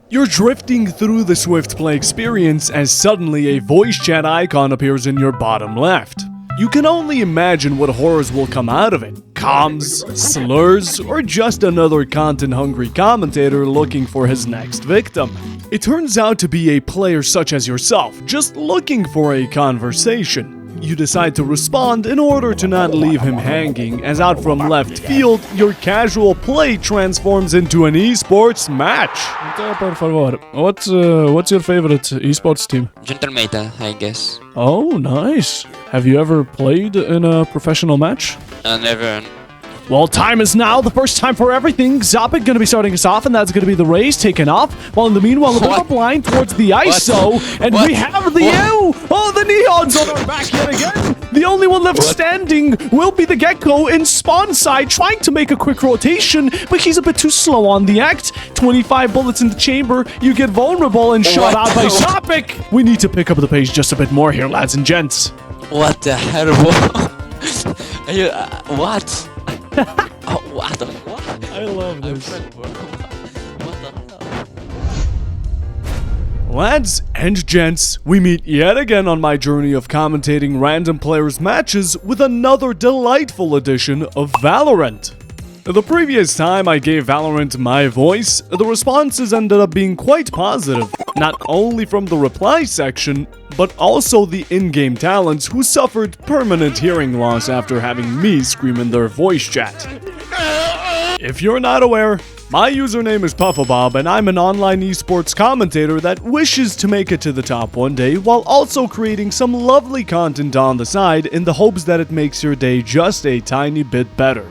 You're drifting through the Swift Play experience as suddenly a voice chat icon appears in your bottom left. You can only imagine what horrors will come out of it. Comms, slurs, or just another content-hungry commentator looking for his next victim. It turns out to be a player such as yourself, just looking for a conversation. You decide to respond in order to not leave him hanging, as out from left field, your casual play transforms into an esports match. Por favor, what's your favorite esports team? Commentator, I guess. Oh, nice. Have you ever played in a professional match? Never. Well, time is now. The first time for everything. Zopic gonna be starting us off, and that's gonna be the raise taken off. While in the meanwhile, a bit of a blind towards the ISO, and we have the U. Oh, the Neons on our back yet again. The only one left standing will be the Gecko in spawn side, trying to make a quick rotation, but he's a bit too slow on the act. 25 bullets in the chamber. You get vulnerable and shot out by Zopic. We need to pick up the pace just a bit more here, lads and gents. What the hell? Are you, what? Oh, what the fuck? I love this. What the hell? Lads and gents, we meet yet again on my journey of commentating random players' matches with another delightful edition of Valorant. The previous time I gave Valorant my voice, the responses ended up being quite positive, not only from the reply section, but also the in-game talents who suffered permanent hearing loss after having me scream in their voice chat. If you're not aware, my username is PuffoBob, and I'm an online esports commentator that wishes to make it to the top one day while also creating some lovely content on the side in the hopes that it makes your day just a tiny bit better.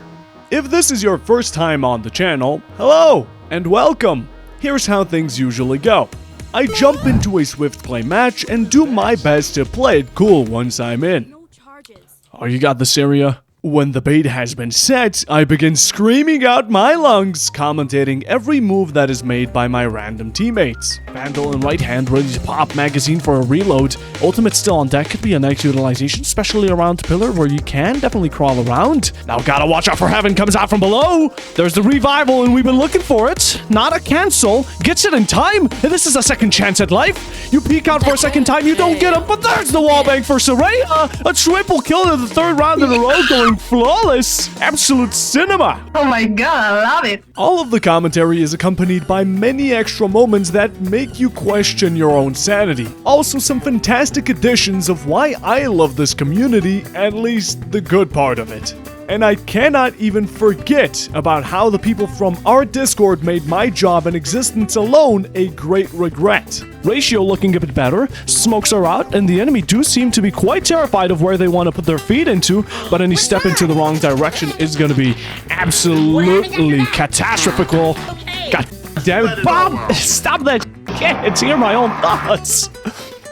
If this is your first time on the channel, hello and welcome. Here's how things usually go. I jump into a Swift Play match and do my best to play it cool once I'm in. Oh, you got this area? When the bait has been set, I begin screaming out my lungs, commentating every move that is made by my random teammates. Vandal in right hand, ready to pop, magazine for a reload. Ultimate still on deck, could be a nice utilization, especially around pillar where you can definitely crawl around. Now gotta watch out for heaven, comes out from below. There's the revival and we've been looking for it. Not a cancel, gets it in time, and this is a second chance at life. You peek out for a second time, you don't get him, but there's the wallbang for Soraya. A triple kill in the third round in a row, going flawless. Absolute cinema. Oh my god, I love it. All of the commentary is accompanied by many extra moments that make you question your own sanity. Also some fantastic additions of why I love this community, at least the good part of it. And I cannot even forget about how the people from our Discord made my job and existence alone a great regret. Ratio looking a bit better, smokes are out, and the enemy do seem to be quite terrified of where they want to put their feet into, but any step into the wrong direction is going to be absolutely catastrophical. God damn it, Bob! Stop that shit! It's hear my own thoughts!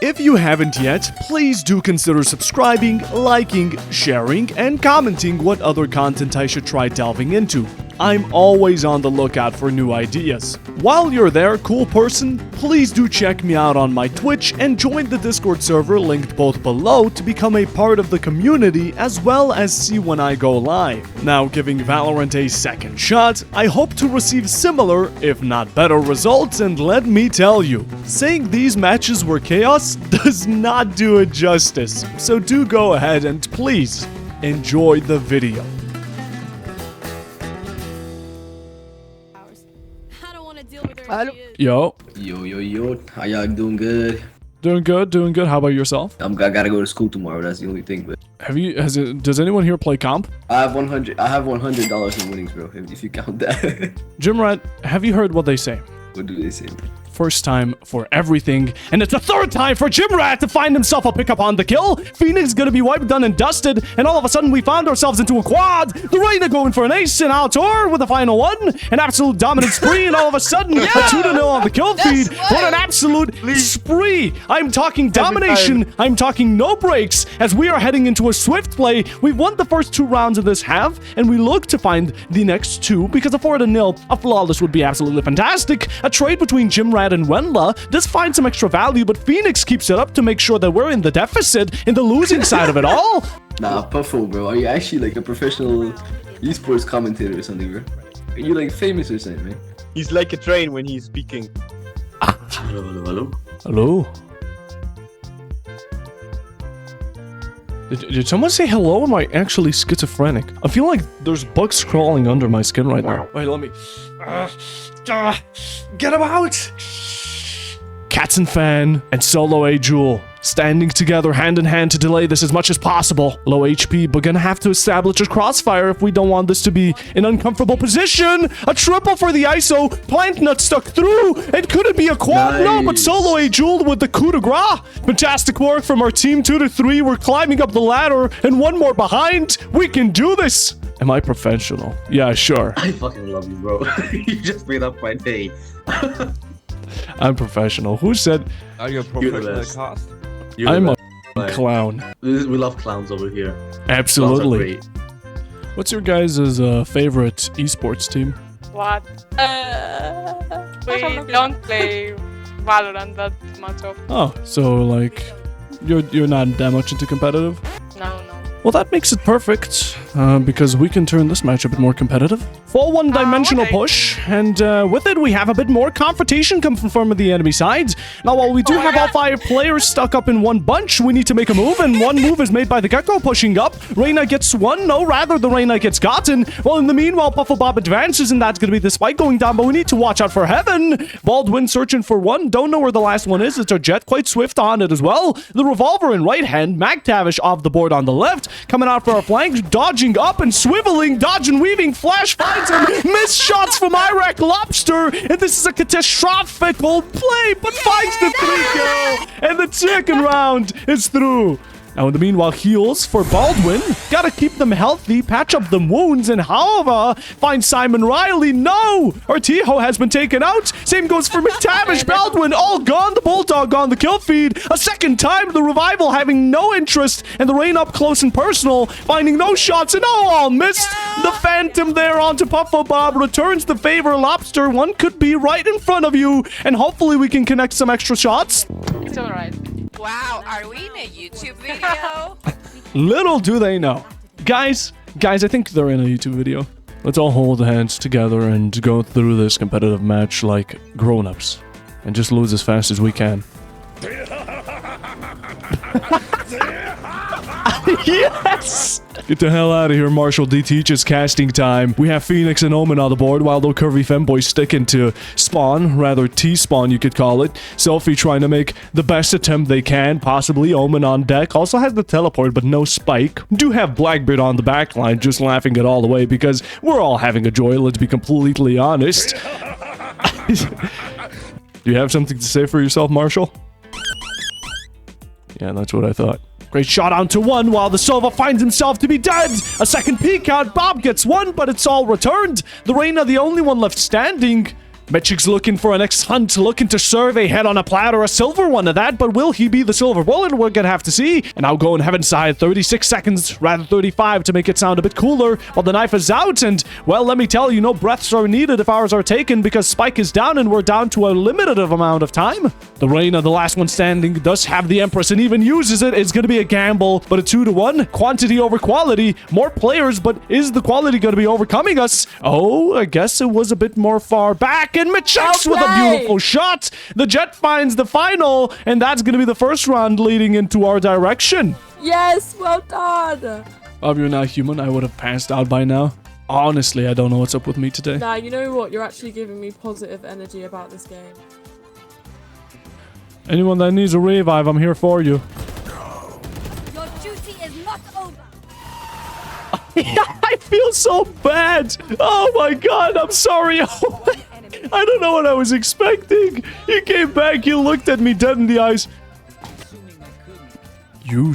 If you haven't yet, please do consider subscribing, liking, sharing, and commenting what other content I should try delving into. I'm always on the lookout for new ideas. While you're there, cool person, please do check me out on my Twitch and join the Discord server linked both below to become a part of the community as well as see when I go live. Now, giving Valorant a second shot, I hope to receive similar, if not better results, and let me tell you, saying these matches were chaos does not do it justice, so do go ahead and please enjoy the video. Yo. Yo. How y'all doing? Good? Doing good. How about yourself? I gotta go to school tomorrow. That's the only thing. But Does anyone here play comp? I have $100 in winnings, bro. If you count that. Jim Rat, have you heard what they say? What do they say? First time for everything, and it's the third time for Jim Rat to find himself a pickup on the kill. Phoenix gonna be wiped, done, and dusted, and all of a sudden we found ourselves into a quad. The Reina going for an ace and Altor with a final one. An absolute dominant spree, and all of a sudden, a 2-0 on the kill feed. What an absolute spree. I'm talking domination. I'm talking no breaks. As we are heading into a Swift Play, we've won the first 2 rounds of this half, and we look to find the next 2, because a 4-0, a flawless would be absolutely fantastic. A trade between Jim Rat and Wenla does find some extra value, but Phoenix keeps it up to make sure that we're in the deficit, in the losing side of it all. Nah, Puffo, bro. Are you actually like a professional esports commentator or something, bro? Are you like famous or something, man? He's like a train when he's speaking. Hello. Hello? Did someone say hello? Am I actually schizophrenic? I feel like there's bugs crawling under my skin right now. Wait, let me... get him out! Cats and Fan and Solo A Jewel standing together hand in hand to delay this as much as possible. Low HP, but gonna have to establish a crossfire if we don't want this to be an uncomfortable position. A triple for the ISO. Plant Nut stuck through. And could it be a quad? Nice. No, but Solo A Jewel with the coup de grace. Fantastic work from our team 2 to 3. We're climbing up the ladder and one more behind. We can do this. Am I professional? Yeah, sure. I fucking love you, bro. You just made up my day. I'm professional. Who said Are you a professional cast? I'm a Like, clown? we love clowns over here. Clowns are Absolutely. great. What's your guys' favorite esports team? What? We don't play Valorant that much of. Oh, so like you're not that much into competitive? No. Well, that makes it perfect, because we can turn this match a bit more competitive. Full one-dimensional okay. push, and with it we have a bit more confrontation come from the enemy side. Now, while we do have all 5 players stuck up in one bunch, we need to make a move, and one move is made by the Gecko pushing up. Reyna gets one, no, rather the Reyna gets gotten. Well, in the meanwhile, PuffoBob advances, and that's going to be the spike going down, but we need to watch out for Heaven. Baldwin searching for one, don't know where the last one is. It's our Jet, quite swift on it as well. The Revolver in right hand, McTavish off the board on the left. Coming out for our flank, dodging up and swiveling, dodging, weaving, flash finds him, missed shots from Iraq Lobster, and this is a catastrophic play, but finds the 3 kill, and the second round is through. Now, in the meanwhile, heals for Baldwin. Gotta keep them healthy, patch up them wounds, and however, find Simon Riley. No! Artijo has been taken out. Same goes for McTavish. Baldwin all gone. The Bulldog on the kill feed. A second time, the Revival having no interest, and the Rain up close and personal, finding no shots, and all missed. The Phantom there onto PuffoBob returns the favor. Lobster, one could be right in front of you, and hopefully we can connect some extra shots. It's alright. Wow, are we in a YouTube video? Little do they know. Guys, I think they're in a YouTube video. Let's all hold hands together and go through this competitive match like grown-ups. And just lose as fast as we can. Yes! Get the hell out of here, Marshall D. Teaches casting time. We have Phoenix and Omen on the board, while the Curvy Femboy sticking to Spawn, rather T-Spawn you could call it. Selfie trying to make the best attempt they can, possibly. Omen on deck, also has the teleport, but no spike. Do have Blackbeard on the backline, just laughing it all the way, because we're all having a joy, let's be completely honest. Do you have something to say for yourself, Marshall? Yeah, that's what I thought. Great shot onto one while the Sova finds himself to be dead. A second peek out. Bob gets one, but it's all returned. The Reyna, the only one left standing. Mechic's looking for an X-Hunt, looking to serve a head on a platter, a silver one of that, but will he be the silver bullet? We're gonna have to see. And now going Heaven's side, 36 seconds, rather 35 to make it sound a bit cooler, while the knife is out, and, well, let me tell you, no breaths are needed if ours are taken, because Spike is down, and we're down to a limited amount of time. The Reyna, the last one standing, does have the Empress, and even uses it. It's gonna be a gamble, but a 2-to-1, quantity over quality, more players, but is the quality gonna be overcoming us? Oh, I guess it was a bit more far back. And Machix with a beautiful shot. The Jet finds the final, and that's going to be the first round leading into our direction. Yes, well done. Bob, you're not human. I would have passed out by now. Honestly, I don't know what's up with me today. Nah, you know what? You're actually giving me positive energy about this game. Anyone that needs a revive, I'm here for you. Your duty is not over. I feel so bad. Oh my god, I'm sorry. I don't know what I was expecting. You came back, you looked at me dead in the eyes. You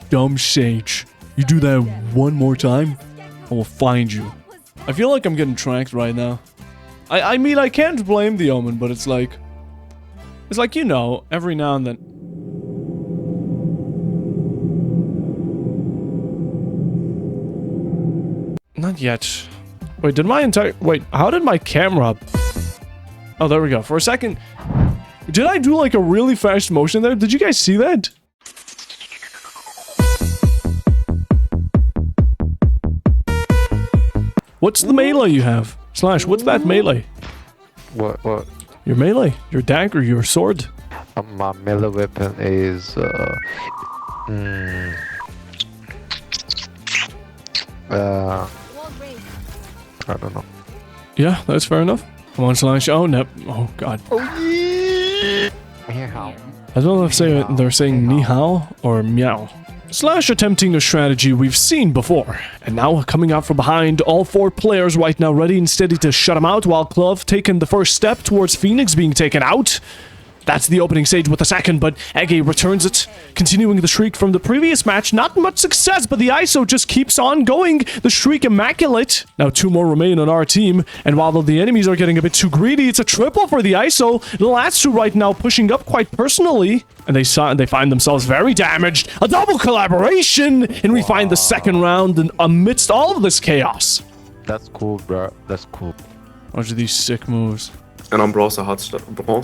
dumb sage. You do that one more time, I will find you. I feel like I'm getting tracked right now. I mean, I can't blame the Omen, but it's like, you know, every now and then. Not yet. Wait, wait, how did my camera... Oh, there we go. For a second, did I do like a really fast motion there? Did you guys see that? What's the melee you have? Slash, what's that melee? What? Your melee, your dagger, your sword. My melee weapon is I don't know. Yeah, that's fair enough. Come on, Slash. Oh, no. Oh, God. Meow. I don't know if they're saying ni hao or meow. Slash attempting a strategy we've seen before. And now coming out from behind, all 4 players right now ready and steady to shut him out, while Clove taking the first step towards Phoenix being taken out. That's the opening stage with the second, but Ege returns it, continuing the streak from the previous match. Not much success, but the ISO just keeps on going. The streak immaculate. Now 2 more remain on our team, and while the enemies are getting a bit too greedy, it's a triple for the ISO. The last 2 right now pushing up quite personally, and they find themselves very damaged. A double collaboration, and we find the second round and amidst all of this chaos. That's cool, bro. That's cool. What are these sick moves? And I'm bronze hot stuck, bro.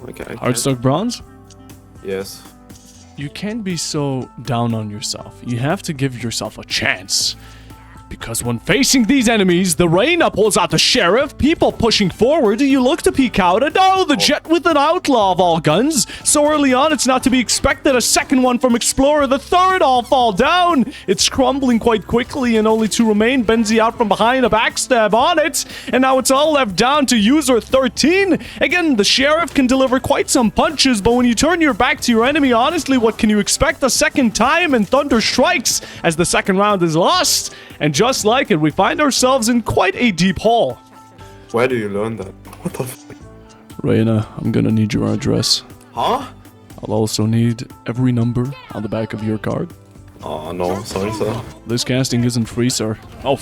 Okay. Hard stuck bronze? Yes. You can't be so down on yourself. You have to give yourself a chance. Because when facing these enemies, the Reyna pulls out the Sheriff, people pushing forward, you look to peek out, and oh, the Jet with an outlaw of all guns. So early on, it's not to be expected. A second one from Explorer, the third all fall down. It's crumbling quite quickly, and only 2 remain. Benzie out from behind, a backstab on it, and now it's all left down to user 13. Again, the Sheriff can deliver quite some punches, but when you turn your back to your enemy, honestly, what can you expect a second time? And Thunder strikes as the second round is lost. And just like it, we find ourselves in quite a deep hole. Where do you learn that? What the f? Reyna, I'm gonna need your address. Huh? I'll also need every number on the back of your card. Oh, no. Sorry, sir. This casting isn't free, sir. Oh,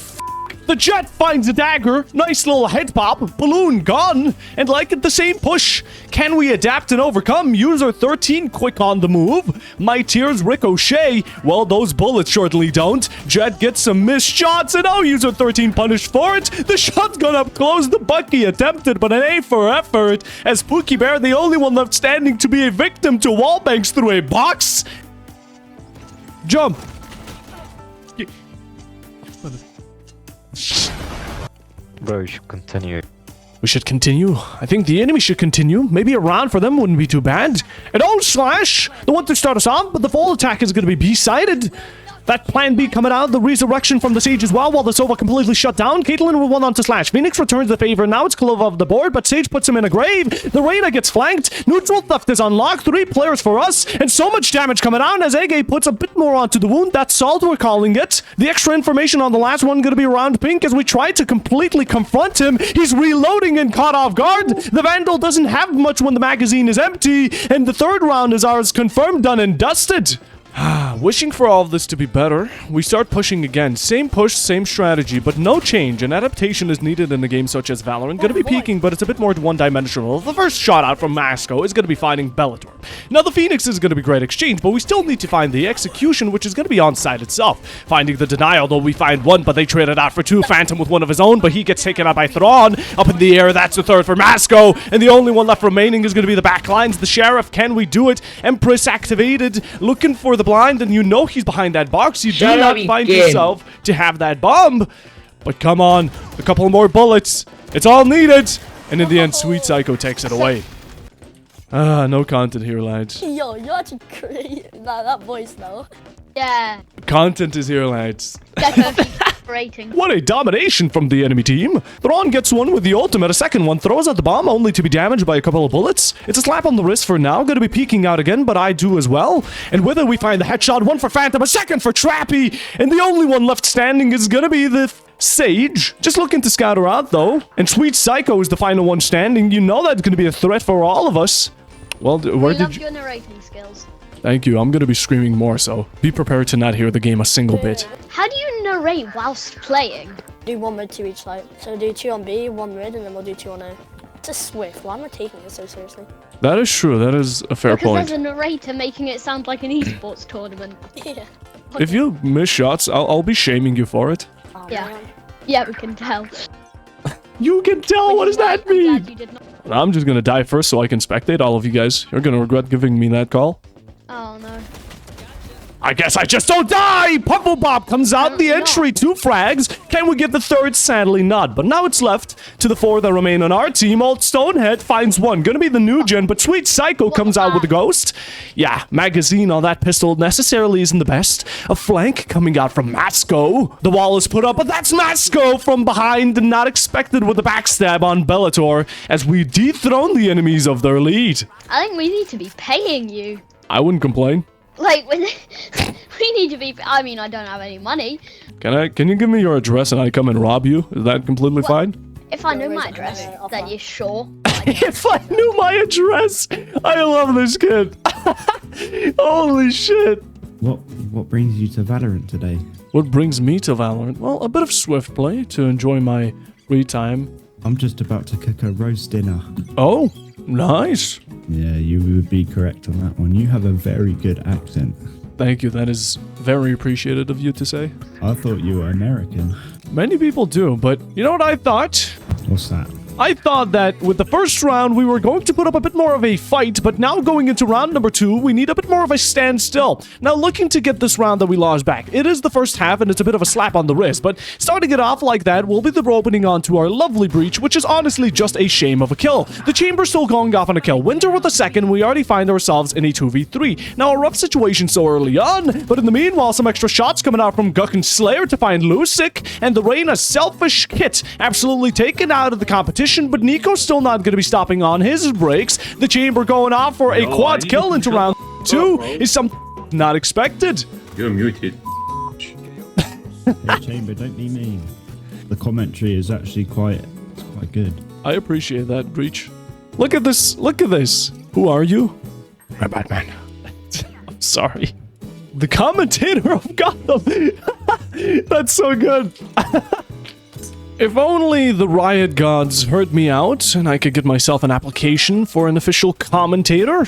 The Jet finds a dagger. Nice little head pop. Balloon gone. And like it, the same push. Can we adapt and overcome? User 13 quick on the move. My tears ricochet. Well, those bullets certainly don't. Jet gets some missed shots, and oh, User 13 punished for it. The shotgun up close. The Bucky attempted, but an A for effort. As Pookie Bear, the only one left standing to be a victim to wallbangs through a box. Jump. Bro, you should continue. We should continue. I think the enemy should continue. Maybe a round for them wouldn't be too bad. And oh, Slash! The one to start us off, but the full attack is going to be B-sided. That plan B coming out, the resurrection from the Sage as well, while the Sova completely shut down. Caitlyn will one on to Slash. Phoenix returns the favor. Now it's Clove off the board, but Sage puts him in a grave. The Reyna gets flanked. Neutral theft is unlocked. 3 players for us, and so much damage coming out as Ege puts a bit more onto the wound. That's Salt, we're calling it. The extra information on the last one going to be around Pink as we try to completely confront him. He's reloading and caught off guard. The Vandal doesn't have much when the magazine is empty, and the third round is ours, confirmed, done, and dusted. Wishing for all of this to be better, we start pushing again. Same push, same strategy, but no change. An adaptation is needed in a game such as Valorant. Gonna be peeking, but it's a bit more one-dimensional. The first shot out from Masco is gonna be finding Bellator. Now the Phoenix is gonna be great exchange, but we still need to find the execution, which is gonna be on site itself. Finding the denial, though we find one, but they traded out for 2. Phantom with one of his own, but he gets taken out by Thrawn. Up in the air, that's the third for Masco, and the only one left remaining is gonna be the backlines. The Sheriff, can we do it? Empress activated, looking for the blind, and you know he's behind that box. You do not find yourself to have that bomb. But come on, a couple more bullets. It's all needed. And in the end, Sweet Psycho takes it away. No content here, lads. Yo, you're actually crazy. Nah, that voice though. Yeah. Content is here, lads. Definitely rating. What a domination from the enemy team. Thrawn gets one with the ultimate. A second one throws out the bomb only to be damaged by a couple of bullets. It's a slap on the wrist for now. Going to be peeking out again, but I do as well. And with it, we find the headshot. One for Phantom, a second for Trappy. And the only one left standing is going to be the Sage. Just looking to scout her out, though. And Sweet Psycho is the final one standing. You know that's going to be a threat for all of us. Well, where did you... your narrating skills. Thank you. I'm going to be screaming more, so be prepared to not hear the game a single bit. How do you narrate whilst playing? Do 1 mid, 2 each side. So do 2 on B, 1 mid, and then we'll do 2 on A. It's a Swift. Why am I taking it so seriously? That is true. That is a fair point. Because there's a narrator making it sound like an esports tournament. Yeah. If you miss shots, I'll be shaming you for it. Oh, yeah. Man. Yeah, we can tell. You can tell? What does that mean? I'm just going to die first so I can spectate all of you guys. You're going to regret giving me that call. Oh, no. I guess I just don't die! PuffoBob comes out the entry, 2 frags. Can we get the third? Sadly not. But now it's left to the 4 that remain on our team. Old Stonehead finds 1. Gonna be the new gen, but Sweet Psycho comes out with a ghost. Yeah, magazine on that pistol necessarily isn't the best. A flank coming out from Masco. The wall is put up, but that's Masco from behind and not expected with a backstab on Bellator as we dethrone the enemies of their lead. I think we need to be paying you. I wouldn't complain. Like, when we need to be. I mean, I don't have any money. Can you give me your address and I come and rob you? Is that completely fine? If I knew my address, then you're sure. If I knew my address! I love this kid. Holy shit. What brings you to Valorant today? What brings me to Valorant? Well, a bit of swift play to enjoy my free time. I'm just about to cook a roast dinner. Oh, nice. Yeah, you would be correct on that one. You have a very good accent. Thank you. That is very appreciated of you to say. I thought you were American. Many people do, but you know what I thought? What's that? I thought that with the first round, we were going to put up a bit more of a fight, but now going into round number 2, we need a bit more of a standstill. Now, looking to get this round that we lost back. It is the first half, and it's a bit of a slap on the wrist, but starting it off like that will be the opening onto our lovely breach, which is honestly just a shame of a kill. The chamber still going off on a kill. Winter with the second, we already find ourselves in a 2v3. Now, a rough situation so early on, but in the meanwhile, some extra shots coming out from Guck and Slayer to find Lusic, and the Reina selfish kit absolutely taken out of the competition. But Nico's still not going to be stopping on his brakes. The chamber going off for a quad kill into round 2 is something not expected. You're muted. Hey, Chamber, don't be mean. The commentary is actually quite good. I appreciate that, Breach. Look at this. Look at this. Who are you? I'm Batman. I'm sorry. The commentator of Gotham. That's so good. If only the riot gods heard me out and I could get myself an application for an official commentator.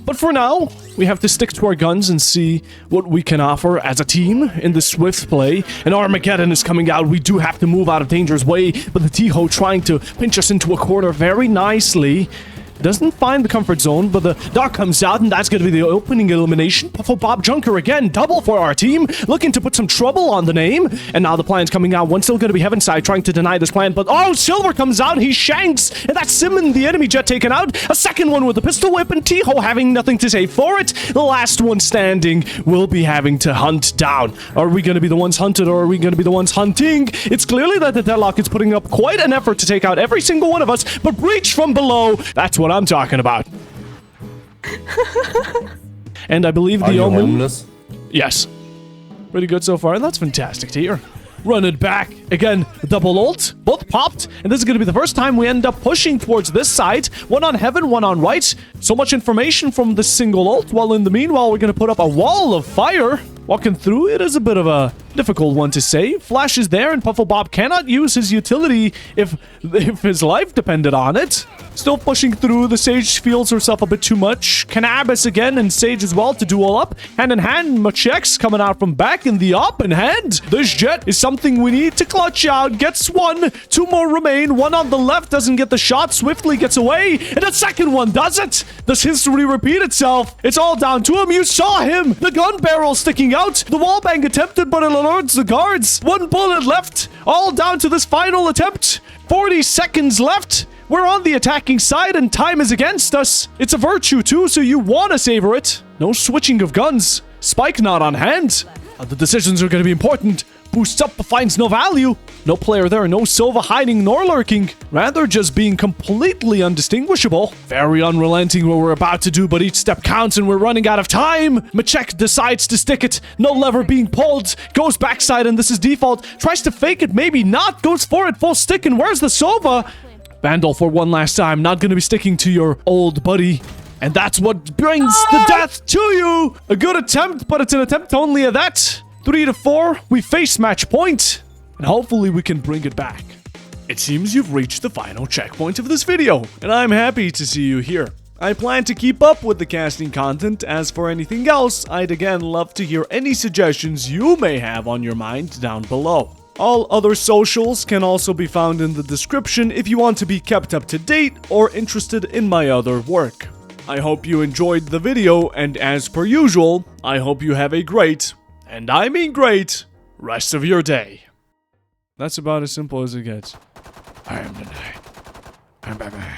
But for now, we have to stick to our guns and see what we can offer as a team in the swift play. And Armageddon is coming out. We do have to move out of danger's way, but the T-Ho trying to pinch us into a corner very nicely. Doesn't find the comfort zone, but the Dark comes out, and that's going to be the opening elimination. PuffoBob Junker again, double for our team, looking to put some trouble on the name. And now the plan's coming out. One's still going to be Heavenside, trying to deny this plan, but oh, Silver comes out, he shanks, and that's Simon, the enemy jet, taken out. A second one with the pistol whip, and T-Ho having nothing to say for it. The last one standing will be having to hunt down. Are we going to be the ones hunted, or are we going to be the ones hunting? It's clearly that the Deadlock is putting up quite an effort to take out every single one of us, but Breach from below, that's what I'm talking about. And I believe the Omen... homeless? Yes. Pretty good so far, and that's fantastic to hear. Run it back. Again, double ult. Both popped, and this is going to be the first time we end up pushing towards this side. One on heaven, one on right. So much information from the single ult, while in the meanwhile, we're going to put up a wall of fire. Walking through it is a bit of a difficult one to say. Flash is there, and PuffoBob cannot use his utility if his life depended on it. Still pushing through. The Sage feels herself a bit too much. Cannabis again, and Sage as well to duel up. Hand in hand, Machek's coming out from back in the open hand. This jet is something we need to clutch out. Gets one. 2 more remain. One on the left doesn't get the shot. Swiftly gets away. And the second one does it. Does history repeat itself? It's all down to him. You saw him. The gun barrel sticking out. The wallbang attempted, but it alerts the guards. 1 bullet left. All down to this final attempt. 40 seconds left. We're on the attacking side and time is against us. It's a virtue too, so you want to savor it. No switching of guns. Spike not on hand. The decisions are going to be important. Boosts up but finds no value. No player there, no Sova hiding nor lurking. Rather just being completely undistinguishable. Very unrelenting what we're about to do, but each step counts and we're running out of time. Machek decides to stick it. No lever being pulled. Goes backside and this is default. Tries to fake it, maybe not. Goes for it full stick and where's the Sova? Vandal for one last time. Not going to be sticking to your old buddy. And that's what brings the death to you. A good attempt, but it's an attempt only at that. 3 to 4, we face match point, and hopefully we can bring it back. It seems you've reached the final checkpoint of this video, and I'm happy to see you here. I plan to keep up with the casting content. As for anything else, I'd again love to hear any suggestions you may have on your mind down below. All other socials can also be found in the description if you want to be kept up to date or interested in my other work. I hope you enjoyed the video, and as per usual, I hope you have a great, and I mean great, rest of your day. That's about as simple as it gets. I am the night. I'm Batman.